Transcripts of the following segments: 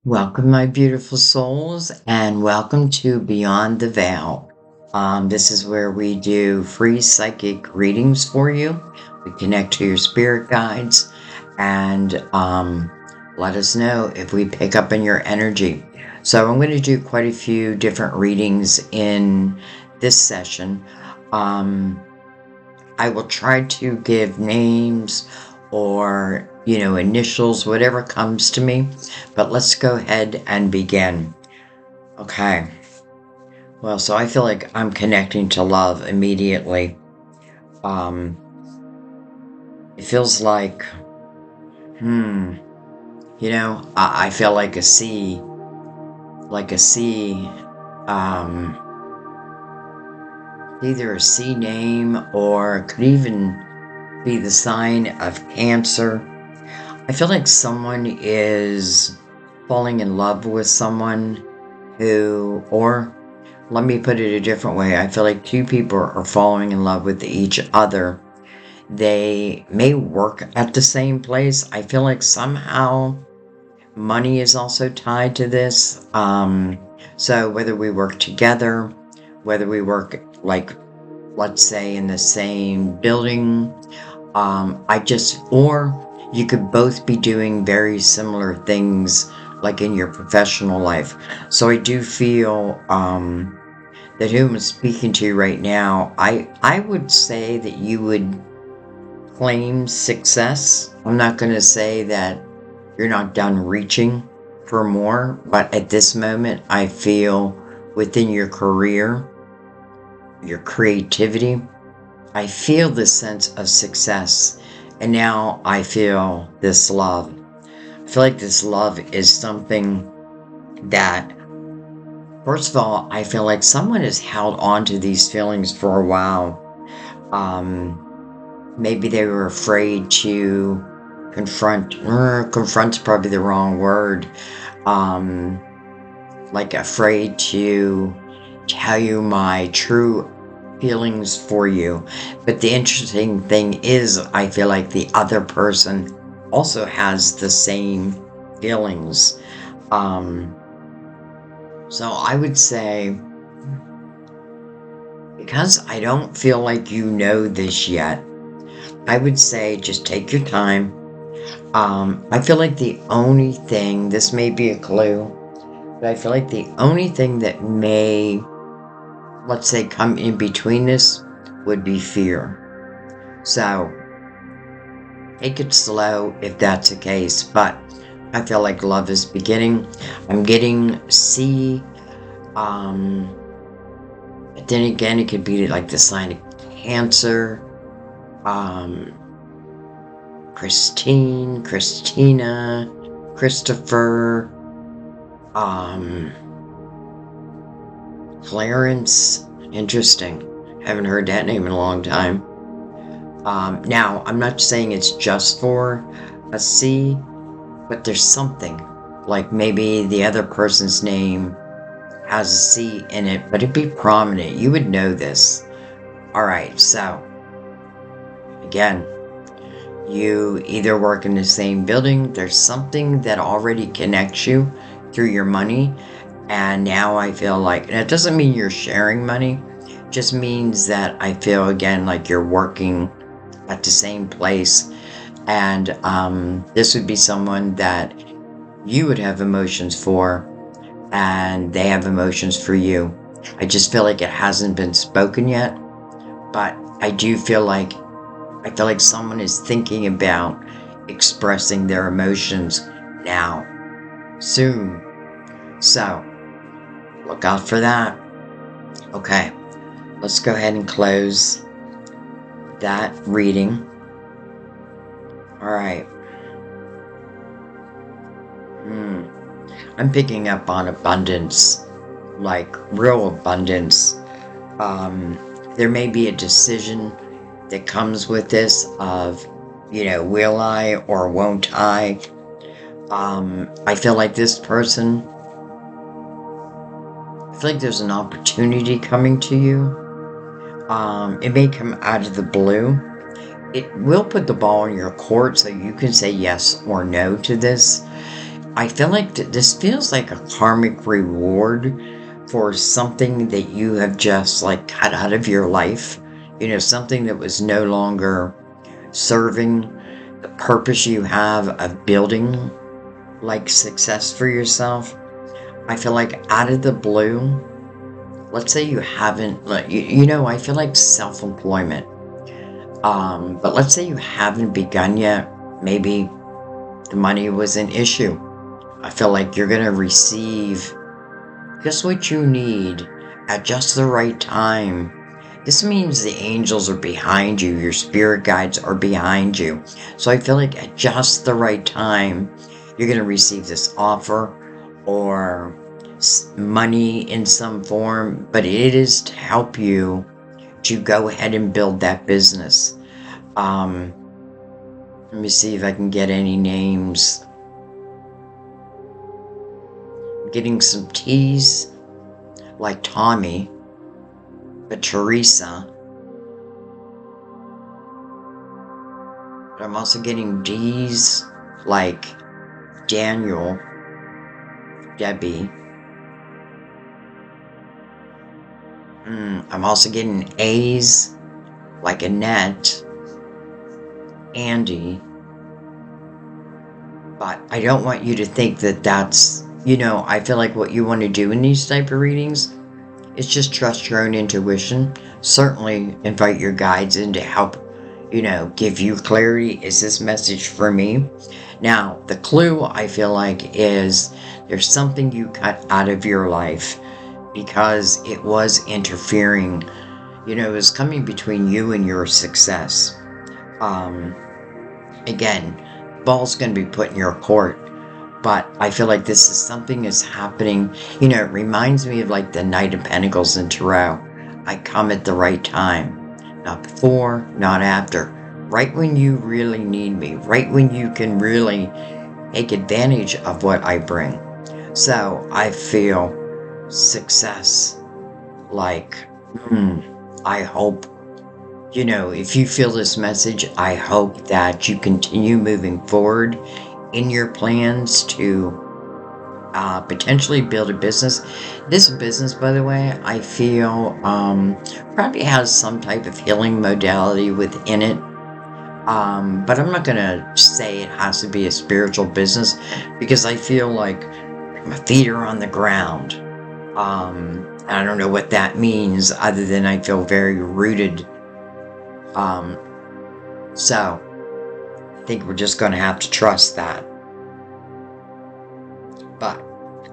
Welcome, my beautiful souls, and welcome to Beyond the Veil. This is where we do free psychic readings for you. We connect to your spirit guides and let us know if we pick up in your energy. So, I'm going to do quite a few different readings in this session. I will try to give names or, initials, whatever comes to me. But let's go ahead and begin. Okay. Well, so I feel like I'm connecting to love immediately. It feels like, I feel like a sea, either a sea name or it could even be the sign of Cancer. I feel like someone is falling in love with someone or let me put it a different way. I feel like two people are falling in love with each other. They may work at the same place. I feel like somehow money is also tied to this. So whether we work together, whether we work let's say in the same building, or you could both be doing very similar things like in your professional life. So I do feel that who I'm speaking to right now, I would say that you would claim success. I'm not going to say that you're not done reaching for more, but at this moment, I feel within your career, your creativity, I feel this sense of success. And now I feel this love. I feel like this love is something that, first of all, I feel like someone has held on to these feelings for a while. Maybe they were afraid to confront's probably the wrong word. Like afraid to tell you my true feelings for you. But the interesting thing is, I feel like the other person also has the same feelings. So I would say, because I don't feel like you know this yet, I would say just take your time. I feel like the only thing, this may be a clue, but I feel like the only thing that may, let's say, come in between this would be fear. So take it slow if that's the case, but I feel like love is beginning. I'm getting C, but then again, it could be like the sign of Cancer, Christine, Christina, Christopher, Clarence. Interesting. Haven't heard that name in a long time. Now, I'm not saying it's just for a C, but there's something. Like maybe the other person's name has a C in it, but it'd be prominent. You would know this. Alright, so, again, you either work in the same building, there's something that already connects you through your money, and now I feel like, and it doesn't mean you're sharing money, it just means that I feel again like you're working at the same place, and this would be someone that you would have emotions for, and they have emotions for you. I just feel like it hasn't been spoken yet, but I feel like someone is thinking about expressing their emotions now, soon. So, look out for that. Okay, let's go ahead and close that reading. Alright. I'm picking up on abundance, like real abundance. There may be a decision that comes with this of, will I or won't I? I feel like this person, I feel like there's an opportunity coming to you. It may come out of the blue. It will put the ball in your court so you can say yes or no to this. I feel like this feels like a karmic reward for something that you have just like cut out of your life. You know, something that was no longer serving the purpose you have of building like success for yourself. I feel like out of the blue, let's say you haven't, like, I feel like self-employment. But let's say you haven't begun yet. Maybe the money was an issue. I feel like you're going to receive just what you need at just the right time. This means the angels are behind you, your spirit guides are behind you. So I feel like at just the right time, you're going to receive this offer or money in some form, but it is to help you to go ahead and build that business. Let me see if I can get any names. I'm getting some T's like Tommy, but Teresa. But I'm also getting D's like Daniel, Debbie. I'm also getting A's like Annette, Andy. But I don't want you to think that that's, I feel like what you want to do in these type of readings is just trust your own intuition. Certainly invite your guides in to help, give you clarity. Is this message for me? Now, the clue I feel like is there's something you cut out of your life because it was interfering, it was coming between you and your success. Again, ball's going to be put in your court, but I feel like this is something that's happening. It reminds me of like the Knight of Pentacles in Tarot. I come at the right time, not before, not after, right when you really need me, right when you can really take advantage of what I bring. So I feel success, like, I hope, if you feel this message, I hope that you continue moving forward in your plans to potentially build a business. This business, by the way, I feel probably has some type of healing modality within it. But I'm not going to say it has to be a spiritual business because I feel like my feet are on the ground. I don't know what that means other than I feel very rooted. So I think we're just going to have to trust that. But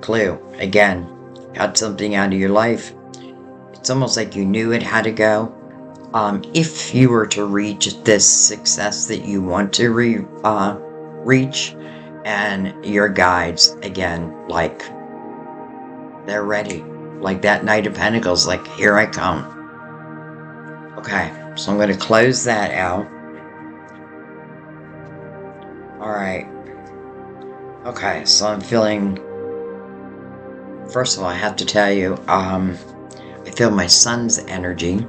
clue, again, cut something out of your life. It's almost like you knew it had to go. If you were to reach this success that you want to reach, and your guides, again, like, they're ready. Like that Knight of Pentacles, like, here I come. Okay, so I'm going to close that out. Alright. Okay, so I'm feeling... First of all, I have to tell you, I feel my son's energy,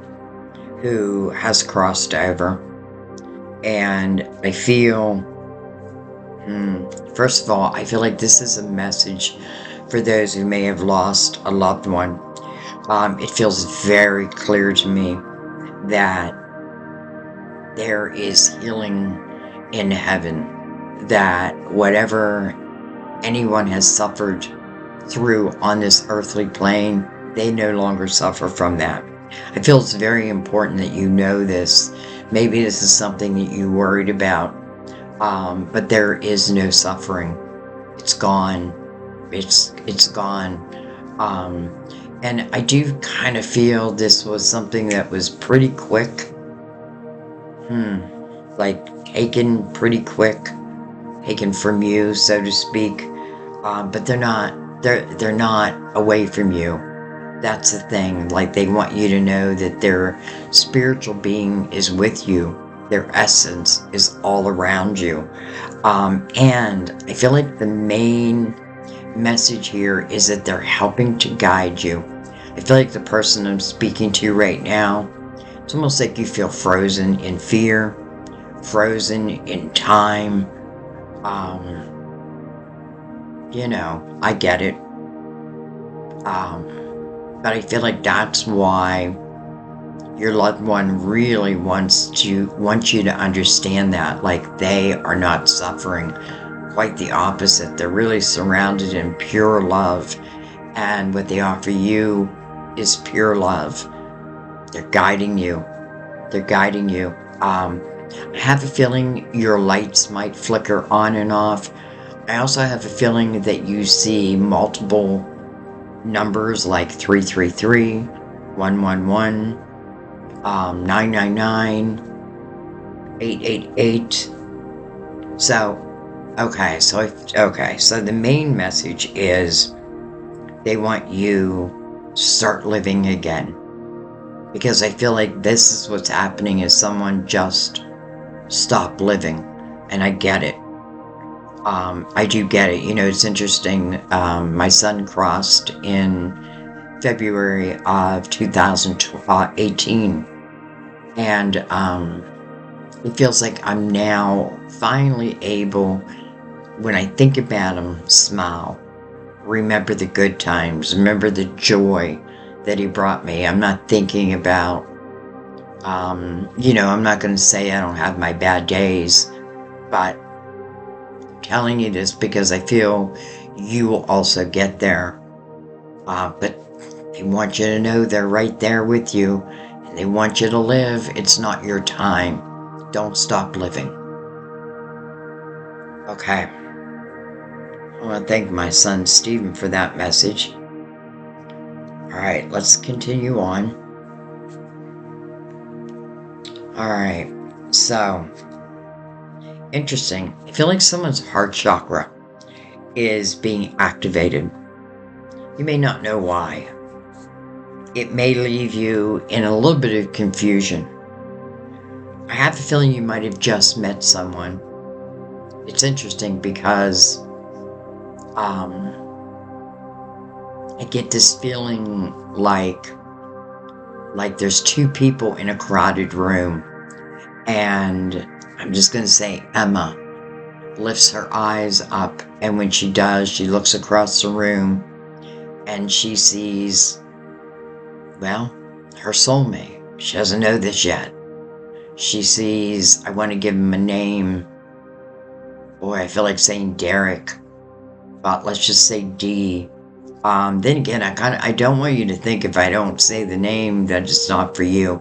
who has crossed over. And I feel... First of all, I feel like this is a message for those who may have lost a loved one. It feels very clear to me that there is healing in heaven, that whatever anyone has suffered through on this earthly plane, they no longer suffer from that. I feel it's very important that you know this. Maybe this is something that you worried about, but there is no suffering. It's gone. It's gone. And I do kind of feel this was something that was pretty quick. Like taken pretty quick, taken from you, so to speak. But they're not away from you. That's the thing. Like, they want you to know that their spiritual being is with you. Their essence is all around you. And I feel like the main message here is that they're helping to guide you. I feel like the person I'm speaking to right now, it's almost like you feel frozen in fear, frozen in time. I get it. But I feel like that's why your loved one really wants you to understand that, like, they are not suffering. Quite the opposite. They're really surrounded in pure love, and what they offer you is pure love. They're guiding you. I have a feeling your lights might flicker on and off. I also have a feeling that you see multiple numbers like 333, 111, 999, 888. So the main message is they want you to start living again. Because I feel like this is what's happening, is someone just stopped living. And I get it. I do get it. It's interesting. My son crossed in February of 2018. And it feels like I'm now finally able, when I think about him, smile. Remember the good times. Remember the joy that he brought me. I'm not thinking about, I'm not going to say I don't have my bad days, but I'm telling you this because I feel you will also get there. But they want you to know they're right there with you, and they want you to live. It's not your time. Don't stop living. Okay. I want to thank my son Stephen for that message. Alright, let's continue on. Alright, so, interesting. I feel like someone's heart chakra is being activated. You may not know why. It may leave you in a little bit of confusion. I have a feeling you might have just met someone. It's interesting because I get this feeling like there's two people in a crowded room, and I'm just going to say Emma lifts her eyes up, and when she does, she looks across the room and she sees, well, her soulmate. She doesn't know this yet. She sees, I want to give him a name. Boy, I feel like saying Derek, but let's just say D. Then again, I don't want you to think if I don't say the name that it's not for you.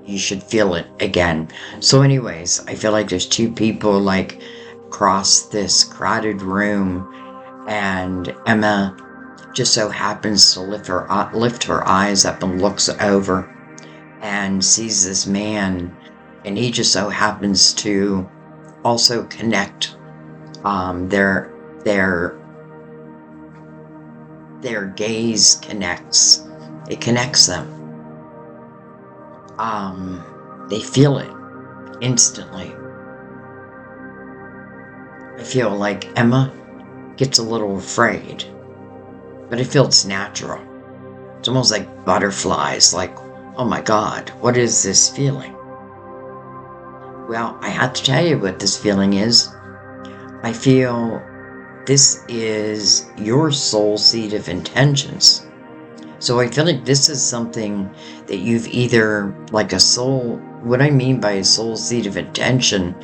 You should feel it again. So anyways, I feel like there's two people like across this crowded room, and Emma just so happens to lift her eyes up and looks over and sees this man, and he just so happens to also connect their gaze connects. It connects them. They feel it instantly. I feel like Emma gets a little afraid, but I feel it's natural. It's almost like butterflies, like, oh my God, what is this feeling? Well, I have to tell you what this feeling is. I feel this is your soul seed of intentions. So I feel like this is something that you've either, like a soul, what I mean by a soul seed of intention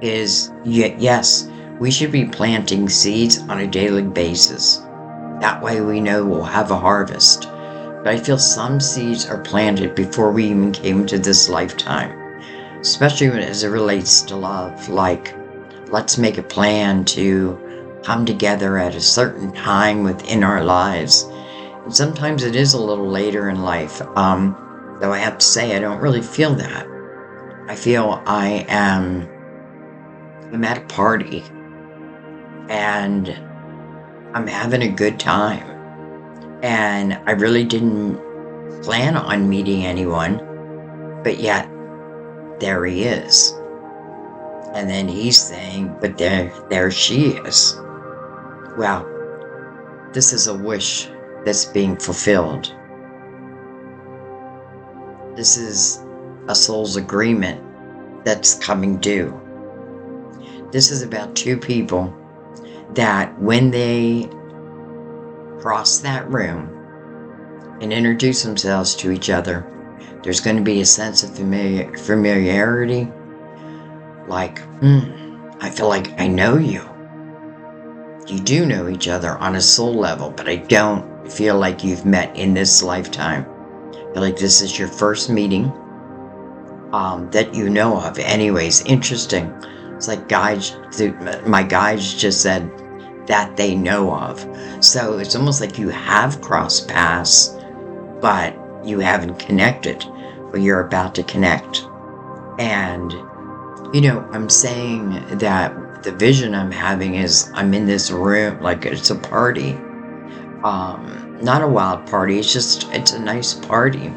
is, yes, we should be planting seeds on a daily basis. That way we know we'll have a harvest. But I feel some seeds are planted before we even came to this lifetime. Especially as it relates to love. Like, let's make a plan to come together at a certain time within our lives. And sometimes it is a little later in life. Though I have to say, I don't really feel that. I feel I'm at a party and I'm having a good time. And I really didn't plan on meeting anyone, but yet there he is. And then he's saying, but there she is. Well, this is a wish that's being fulfilled. This is a soul's agreement that's coming due. This is about two people that when they cross that room and introduce themselves to each other, there's going to be a sense of familiarity. Like, I feel like I know you. You do know each other on a soul level, but I don't feel like you've met in this lifetime. I feel like this is your first meeting that you know of. Anyways, interesting. It's like my guides just said that they know of. So it's almost like you have crossed paths, but you haven't connected, but you're about to connect. And, I'm saying that the vision I'm having is I'm in this room, like it's a party. Not a wild party, it's a nice party.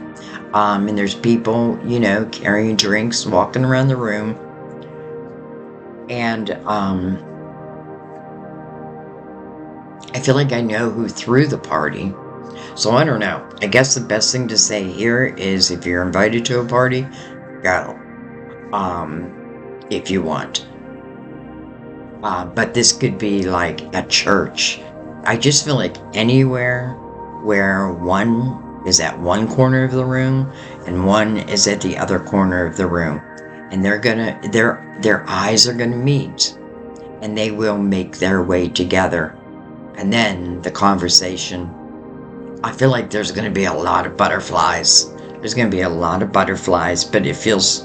And there's people, carrying drinks, walking around the room. And I feel like I know who threw the party. So I don't know. I guess the best thing to say here is if you're invited to a party, go. If you want. But this could be like a church. I just feel like anywhere where one is at one corner of the room and one is at the other corner of the room. And their eyes are gonna meet and they will make their way together. And then the conversation, I feel like there's gonna be a lot of butterflies. There's gonna be a lot of butterflies, but it feels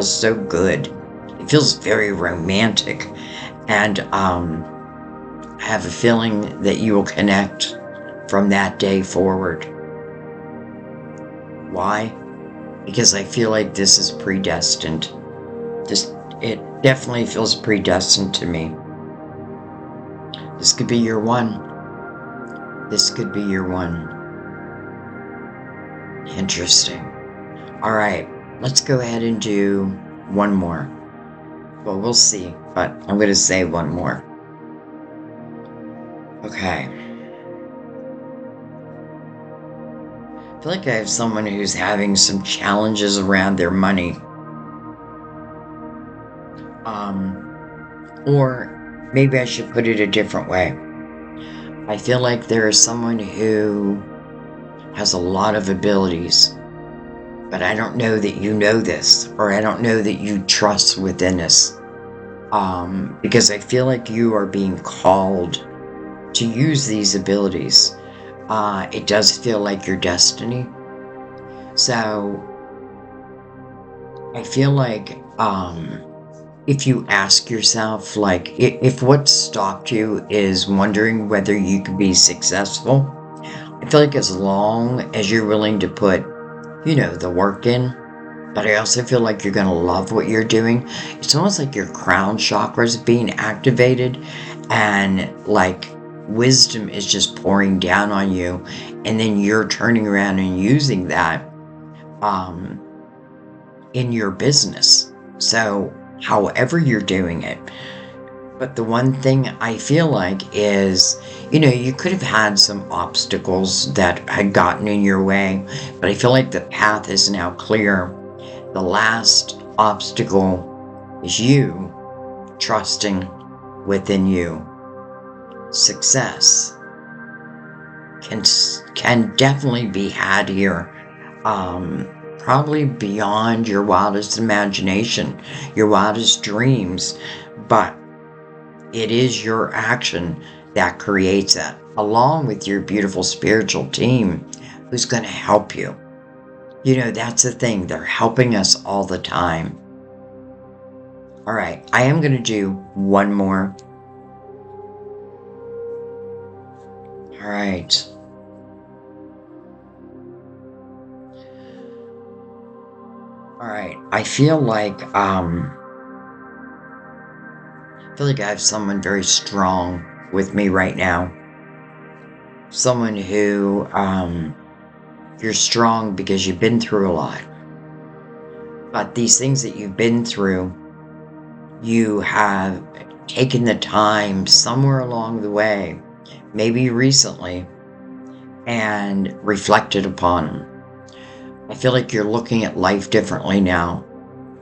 so good. It feels very romantic. And I have a feeling that you will connect from that day forward. Why? Because I feel like this is predestined. It definitely feels predestined to me. This could be your one. This could be your one. Interesting. All right, let's go ahead and do one more. Well, we'll see, but I'm going to say one more. Okay. I feel like I have someone who's having some challenges around their money. Or maybe I should put it a different way. I feel like there is someone who has a lot of abilities, but I don't know that you know this, or I don't know that you trust within this. Because I feel like you are being called to use these abilities. It does feel like your destiny. So I feel like if you ask yourself, like, if what stopped you is wondering whether you could be successful, I feel like as long as you're willing to put, the work in, but I also feel like you're going to love what you're doing. It's almost like your crown chakra is being activated and like wisdom is just pouring down on you. And then you're turning around and using that in your business. So however you're doing it. But the one thing I feel like is, you could have had some obstacles that had gotten in your way, but I feel like the path is now clear. The last obstacle is you trusting within you. Success can definitely be had here. Probably beyond your wildest imagination, your wildest dreams, but it is your action that creates that, along with your beautiful spiritual team who's going to help you. That's the thing. They're helping us all the time. All right, I am going to do one more. All right. All right, I feel like I have someone very strong with me right now. Someone who, you're strong because you've been through a lot. But these things that you've been through, you have taken the time somewhere along the way, maybe recently, and reflected upon them. I feel like you're looking at life differently now,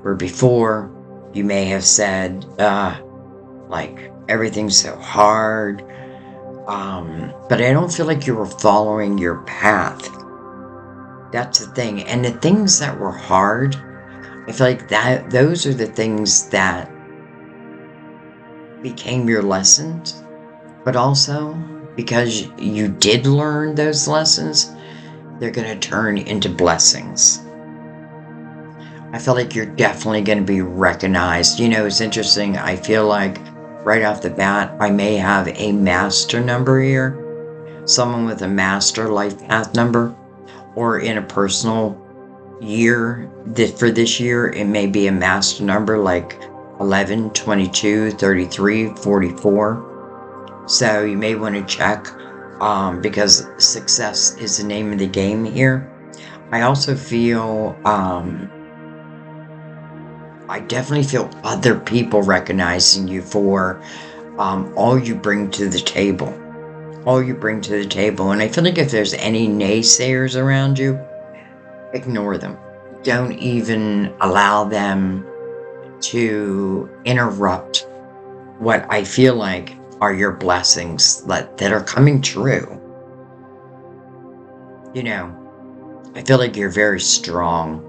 where before you may have said, everything's so hard. But I don't feel like you were following your path. That's the thing. And the things that were hard, I feel like that those are the things that became your lessons. But also, because you did learn those lessons, they're going to turn into blessings. I feel like you're definitely going to be recognized. You know, it's interesting. I feel like right off the bat, I may have a master number here. Someone with a master life path number, or in a personal year, for this year, it may be a master number like 11, 22, 33, 44. So you may want to check, because success is the name of the game here. I also feel, I definitely feel other people recognizing you for all you bring to the table. All you bring to the table. And I feel like if there's any naysayers around you, ignore them. Don't even allow them to interrupt what I feel like are your blessings that are coming true. You know, I feel like you're very strong.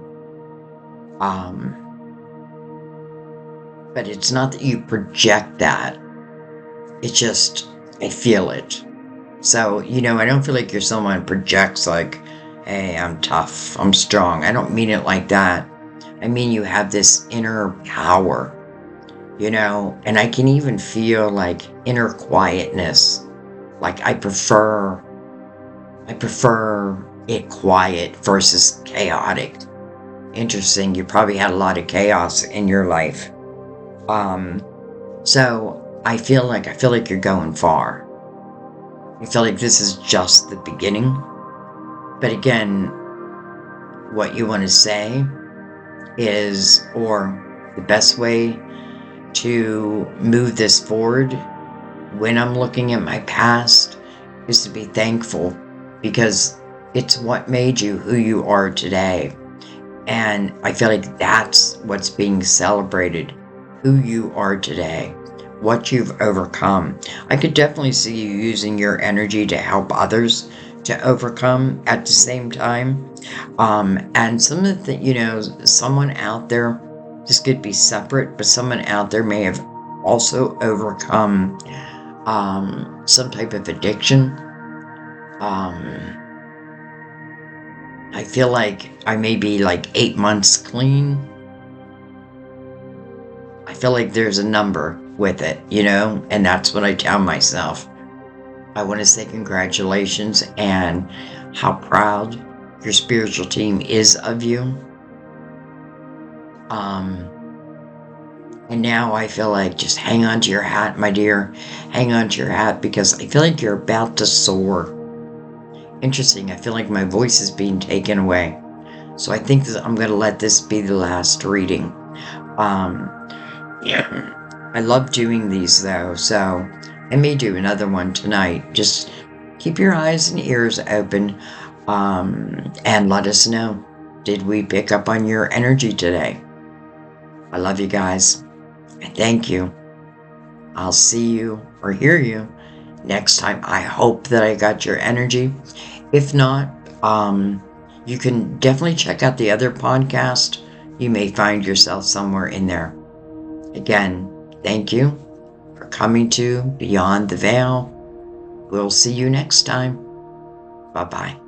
But it's not that you project that. It's just, I feel it. So, you know, I don't feel like you're someone who projects like, hey, I'm tough, I'm strong. I don't mean it like that. I mean, you have this inner power, you know, and I can even feel like inner quietness. Like I prefer it quiet versus chaotic. Interesting. You probably had a lot of chaos in your life. So I feel like you're going far. I feel like this is just the beginning. But again, what you want to say is, or the best way to move this forward when I'm looking at my past is to be thankful, because it's what made you who you are today. And I feel like that's what's being celebrated, who you are today, what you've overcome. I could definitely see you using your energy to help others to overcome at the same time. And some of the, you know, someone out there, this could be separate, but someone out there may have also overcome some type of addiction. I feel like I may be like 8 months clean. I feel like there's a number with it, you know, and that's what I tell myself. I want to say congratulations and how proud your spiritual team is of you. And now I feel like just hang on to your hat, my dear. Hang on to your hat, because I feel like you're about to soar. Interesting. I feel like my voice is being taken away. So I think that I'm going to let this be the last reading. Yeah. I love doing these though, so I may do another one tonight. Just keep your eyes and ears open, and let us know. Did we pick up on your energy today? I love you guys. And thank you. I'll see you or hear you next time. I hope that I got your energy. If not, you can definitely check out the other podcast. You may find yourself somewhere in there. Again, thank you for coming to Beyond the Veil. We'll see you next time. Bye-bye.